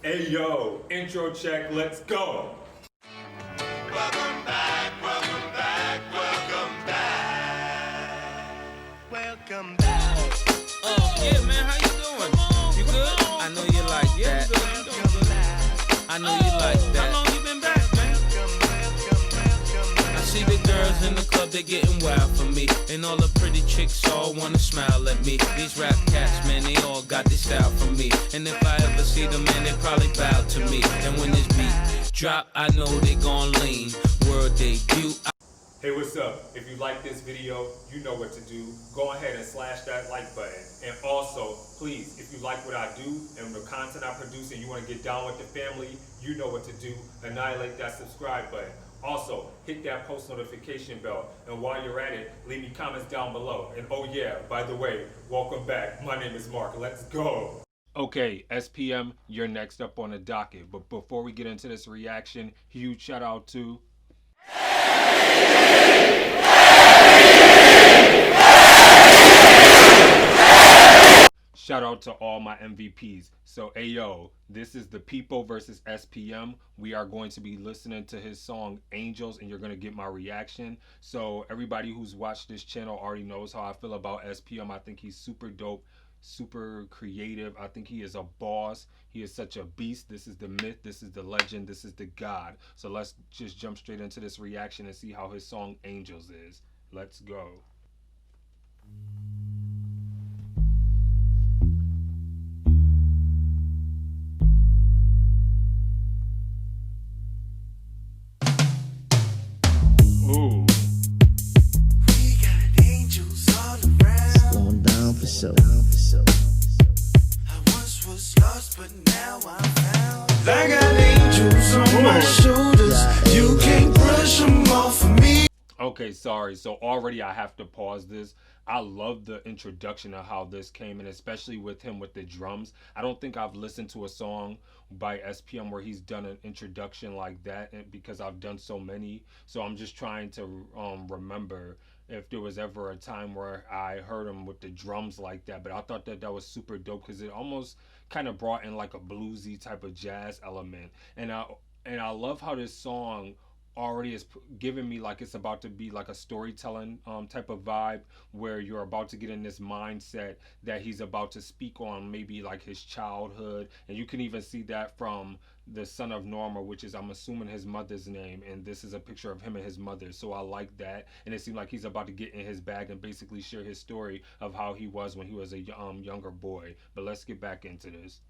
Hey yo, intro check, let's go. Welcome back, welcome back, welcome back. Welcome back. Yeah, man, how you doing? You good? I know you like that. I know you like that. How long you been back, man? I see the girls in the club, they getting wild for me. And all the pretty chicks all wanna smile at me. These rap cats, man, they all got this style from me. And if I ever see them, man, they probably bow to me. And when this beat drop, I know they gon' lean. World debut. Hey, what's up? If you like this video, you know what to do. Go ahead and slash that like button. And also, please, if you like what I do and the content I produce and you want to get down with the family, you know what to do. Annihilate that subscribe button. Also, hit that post notification bell. And while you're at it, leave me comments down below. And oh yeah, by the way, welcome back. My name is Mark. Let's go. Okay, SPM, you're next up on the docket. But before we get into this reaction, huge shout out to... Shout out to all my MVPs. So, ayo, this is the People versus SPM. We are going to be listening to his song Angels, and you're going to get my reaction. So, everybody who's watched this channel already knows how I feel about SPM. I think he's super dope, super creative. I think he is a boss. He is such a beast. This is the myth. This is the legend. This is the God. So, let's just jump straight into this reaction and see how his song Angels is. Let's go. Ooh. We got angels all around. Going down for sure. I once was lost, but now I'm found. I got angels on my shoulders. You can't brush them off of me. Okay, sorry. So already I have to pause this. I love the introduction of how this came in, especially with him with the drums. I don't think I've listened to a song by SPM where he's done an introduction like that, because I've done so many. So I'm just trying to remember if there was ever a time where I heard him with the drums like that. But I thought that was super dope because it almost kind of brought in like a bluesy type of jazz element. And I love how this song already is giving me like it's about to be like a storytelling type of vibe, where you're about to get in this mindset that he's about to speak on maybe like his childhood. And you can even see that from the son of Norma, which is, I'm assuming, his mother's name, and this is a picture of him and his mother. So I like that, and it seemed like he's about to get in his bag and basically share his story of how he was when he was a younger boy. But let's get back into this.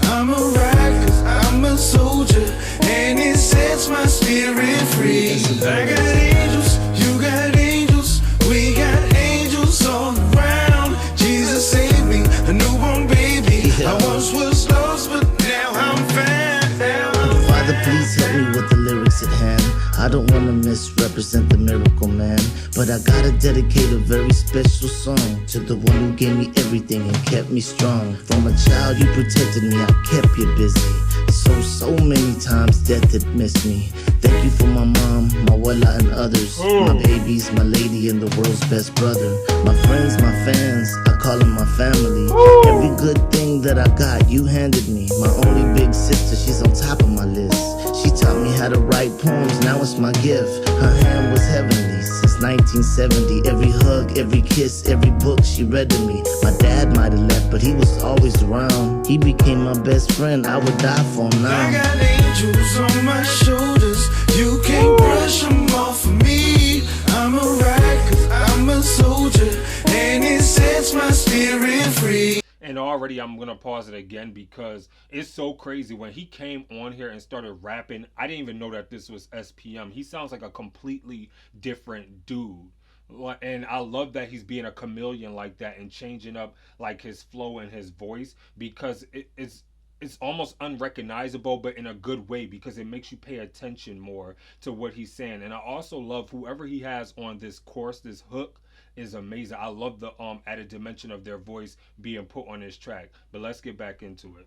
I'm a rock, 'cause I'm a soldier, and it sets my spirit free. I got angels, you got angels, we got angels all around. Jesus saved me, a newborn baby. I once was lost, but now I'm found. Father, please help me with the lyrics at hand. I don't want to misrepresent the miracle man, but I gotta dedicate a very special song to the one who gave me everything and kept me strong. From a child you protected me, I kept you busy. So many times death had missed me. Thank you for my mom, my Wella and others. My babies, my lady, and the world's best brother. My friends, my fans, I call them my family. Every good thing that I got, you handed me. My only big sister, she's on top of my list. She taught me how to write poems, now it's my gift. Her hand was heavenly since 1970. Every hug, every kiss, every book she read to me. My dad might have left, but he was always around. He became my best friend, I would die for him now. I got angels on my shoulders, you can't brush them off of me. I'm a rock, 'cause I'm a soldier, and it sets my spirit free. And already I'm going to pause it again because it's so crazy. When he came on here and started rapping, I didn't even know that this was SPM. He sounds like a completely different dude. And I love that he's being a chameleon like that and changing up like his flow and his voice, because it's almost unrecognizable, but in a good way, because it makes you pay attention more to what he's saying. And I also love whoever he has on this chorus, this hook is amazing. I love the added dimension of their voice being put on this track. But let's get back into it.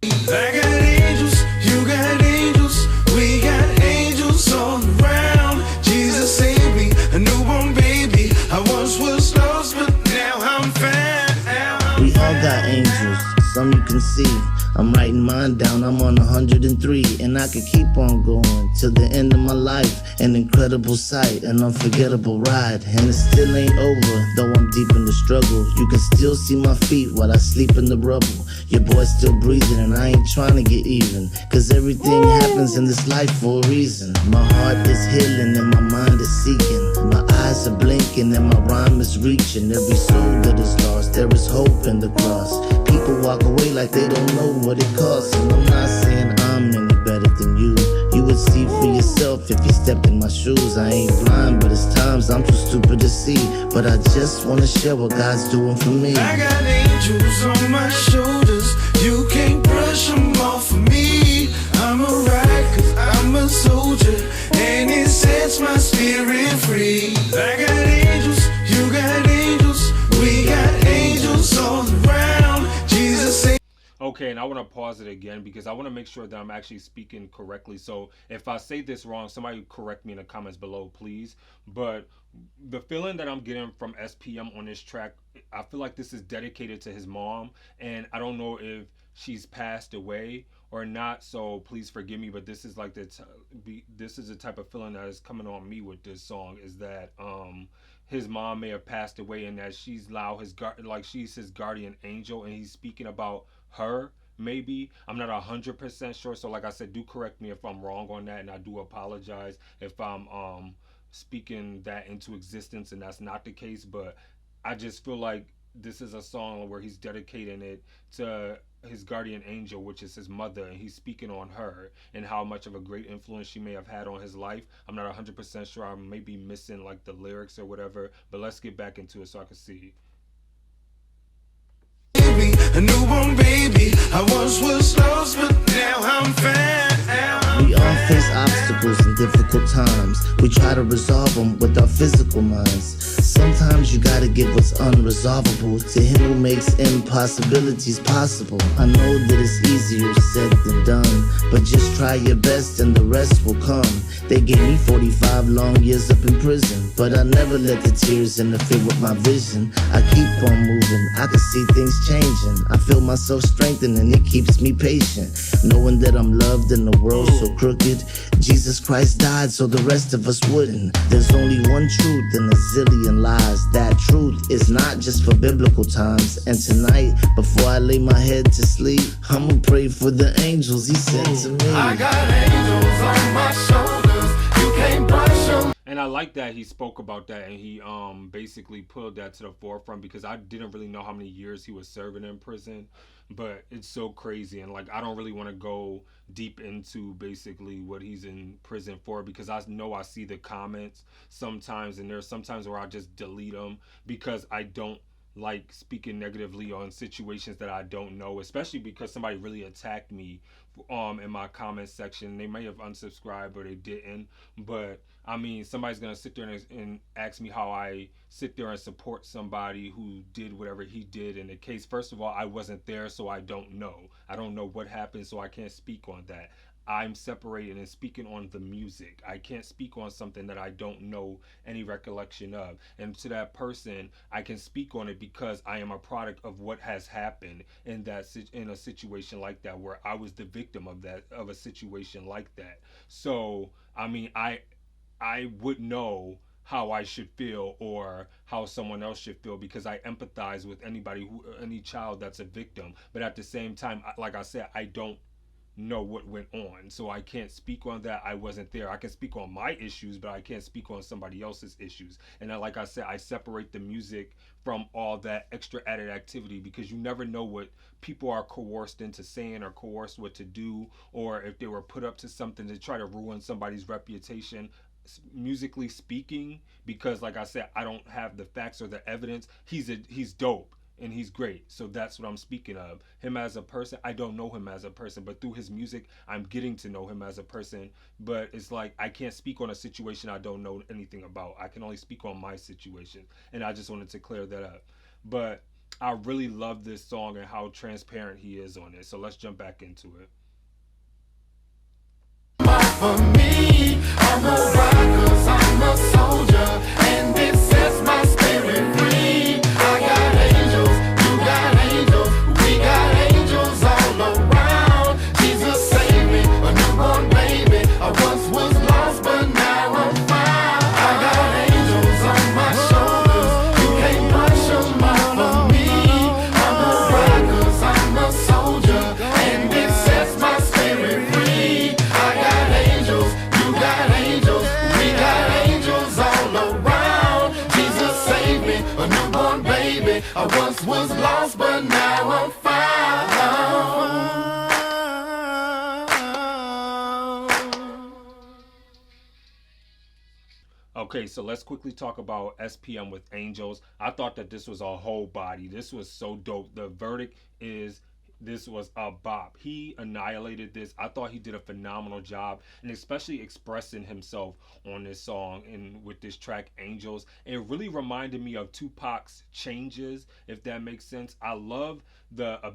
I got angels, you got angels, we got angels all around. Jesus saved me, a newborn baby. I once was lost, but now I'm found. We all got angels, some you can see. I'm writing mine down, I'm on 103, and I could keep on going till the end of my life. An incredible sight, an unforgettable ride, and it still ain't over, though I'm deep in the struggle. You can still see my feet while I sleep in the rubble. Your boy's still breathing, and I ain't trying to get even, cause everything happens in this life for a reason. My heart is healing and my mind is seeking. My eyes are blinking and my rhyme is reaching. Every soul that is lost, there is hope in the cross. People walk away like they don't know what it costs. And I'm not saying I'm any better than you. You would see for yourself if you stepped in my shoes. I ain't blind, but it's times I'm too stupid to see. But I just wanna share what God's doing for me. I got angels on my shoulders, you can't brush them off of me. I'm a ride cause I'm a soldier, and it sets my spirit free. I got angels, you got angels, we got angels all around. Jesus say. Okay, and I want to pause it again because I want to make sure that I'm actually speaking correctly. So if I say this wrong, somebody correct me in the comments below, please. But the feeling that I'm getting from SPM on this track, I feel like this is dedicated to his mom, and I don't know if she's passed away or not. So please forgive me, but this is like this is the type of feeling that is coming on me with this song, is that his mom may have passed away, and that she's she's his guardian angel, and he's speaking about her. Maybe I'm not 100% sure. So like I said, do correct me if I'm wrong on that, and I do apologize if I'm speaking that into existence and that's not the case. But I just feel like this is a song where he's dedicating it to his guardian angel, which is his mother, and he's speaking on her and how much of a great influence she may have had on his life. I'm not 100% sure. I may be missing like the lyrics or whatever, but let's get back into it so I can see. A newborn baby, I once was lost, but now I'm found. We all face obstacles in difficult times. We try to resolve them with our physical minds. Sometimes you gotta give what's unresolvable to him who makes impossibilities possible. I know that it's easier said than done, but just try your best and the rest will come. They gave me 45 long years up in prison, but I never let the tears interfere with my vision. I keep on moving, I can see things changing. I feel myself strengthening, it keeps me patient, knowing that I'm loved in a world so crooked. Jesus Christ died so the rest of us wouldn't. There's only one truth and a zillion lies. That truth is not just for biblical times. And tonight, before I lay my head to sleep, I'ma pray for the angels he sent to me. I got angels on my shoulders, you can't brush them. And I like that he spoke about that, and he basically pulled that to the forefront, because I didn't really know how many years he was serving in prison, but it's so crazy. And like, I don't really want to go deep into basically what he's in prison for, because I know I see the comments sometimes, and there's sometimes where I just delete them because I don't like speaking negatively on situations that I don't know, especially because somebody really attacked me in my comment section. They may have unsubscribed or they didn't, but I mean, somebody's gonna sit there and ask me how I sit there and support somebody who did whatever he did. In the case, first of all, I wasn't there, so I don't know. I don't know what happened, so I can't speak on that. I'm separated and speaking on the music. I can't speak on something that I don't know any recollection of. And to that person, I can speak on it because I am a product of what has happened in a situation like that, where I was the victim of a situation like that. So I mean, I would know how I should feel or how someone else should feel, because I empathize with any child that's a victim. But at the same time, like I said, I don't know what went on, so I can't speak on that. I wasn't there. I can speak on my issues, but I can't speak on somebody else's issues. And like I said, I separate the music from all that extra added activity, because you never know what people are coerced into saying or coerced what to do, or if they were put up to something to try to ruin somebody's reputation, musically speaking. Because like I said, I don't have the facts or the evidence. He's dope and he's great, so that's what I'm speaking of. Him as a person, I don't know him as a person, but through his music, I'm getting to know him as a person. But it's like, I can't speak on a situation I don't know anything about. I can only speak on my situation, and I just wanted to clear that up. But I really love this song and how transparent he is on it, so let's jump back into it. For me, I'm a rock 'cause I'm a soldier, and it sets my spirit free. I got angels, you got angels, we got angels. but now I'm found. Okay, so let's quickly talk about SPM with Angels. I thought that this was a whole body. This was so dope. The verdict is this was a bop. He annihilated this. I thought he did a phenomenal job, and especially expressing himself on this song and with this track Angels. It really reminded me of Tupac's Changes, if that makes sense. I love the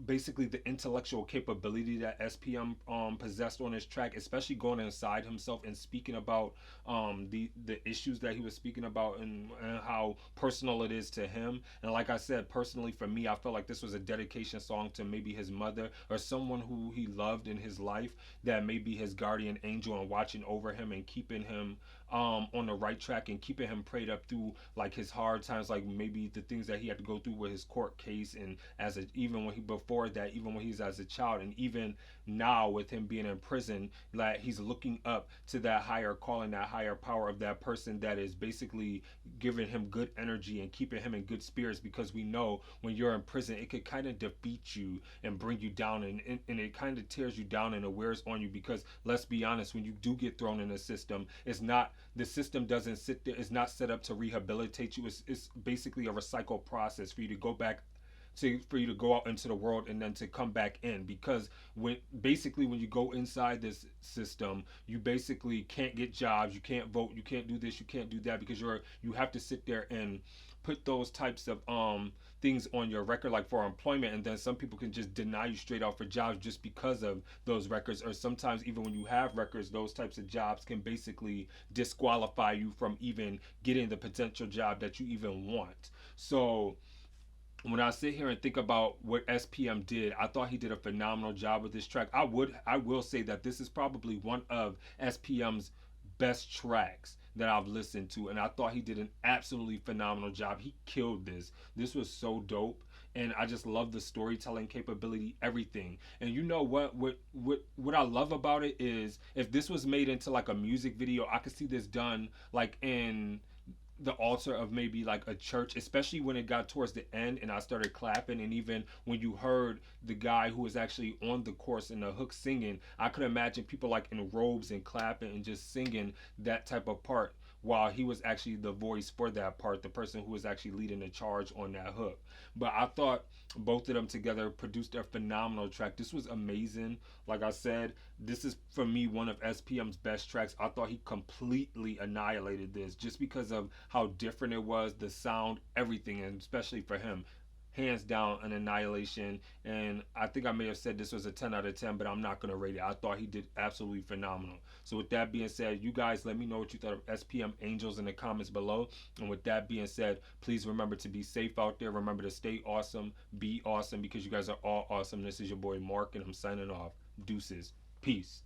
basically the intellectual capability that SPM possessed on this track, especially going inside himself and speaking about the issues that he was speaking about, and how personal it is to him. And like I said, personally for me, I felt like this was a dedication song to maybe his mother or someone who he loved in his life, that may be his guardian angel and watching over him and keeping him on the right track and keeping him prayed up through like his hard times, like maybe the things that he had to go through with his court case, and as a, even when he before that, even when he's as a child, and even now with him being in prison, like he's looking up to that higher calling, that higher power of that person that is basically giving him good energy and keeping him in good spirits, because we know when you're in prison it could kind of defeat you and bring you down, and it kind of tears you down and it wears on you, because let's be honest, when you do get thrown in a system, it's not, the system doesn't sit there, it's not set up to rehabilitate you. It's basically a recycle process for you to go back to, for you to go out into the world and then to come back in, because when basically when you go inside this system, you basically can't get jobs, you can't vote, you can't do this, you can't do that, because you have to sit there and put those types of things on your record, like for employment, and then some people can just deny you straight out for jobs just because of those records, or sometimes even when you have records, those types of jobs can basically disqualify you from even getting the potential job that you even want. So when I sit here and think about what SPM did, I thought he did a phenomenal job with this track. I will say that this is probably one of SPM's best tracks that I've listened to, and I thought he did an absolutely phenomenal job. He killed this. This was so dope. And I just love the storytelling capability, everything. And you know what I love about it is, if this was made into like a music video, I could see this done like in the altar of maybe like a church, especially when it got towards the end and I started clapping, and even when you heard the guy who was actually on the chorus and the hook singing, I could imagine people like in robes and clapping and just singing that type of part while he was actually the voice for that part, the person who was actually leading the charge on that hook. But I thought both of them together produced a phenomenal track. This was amazing. Like I said, this is for me one of SPM's best tracks. I thought he completely annihilated this just because of how different it was, the sound, everything, and especially for him, hands down an annihilation. And I think I may have said this was a 10 out of 10, but I'm not going to rate it. I thought he did absolutely phenomenal. So with that being said, you guys let me know what you thought of SPM Angels in the comments below. And with that being said, please remember to be safe out there. Remember to stay awesome, be awesome, because you guys are all awesome. This is your boy Mark, and I'm signing off. Deuces. Peace.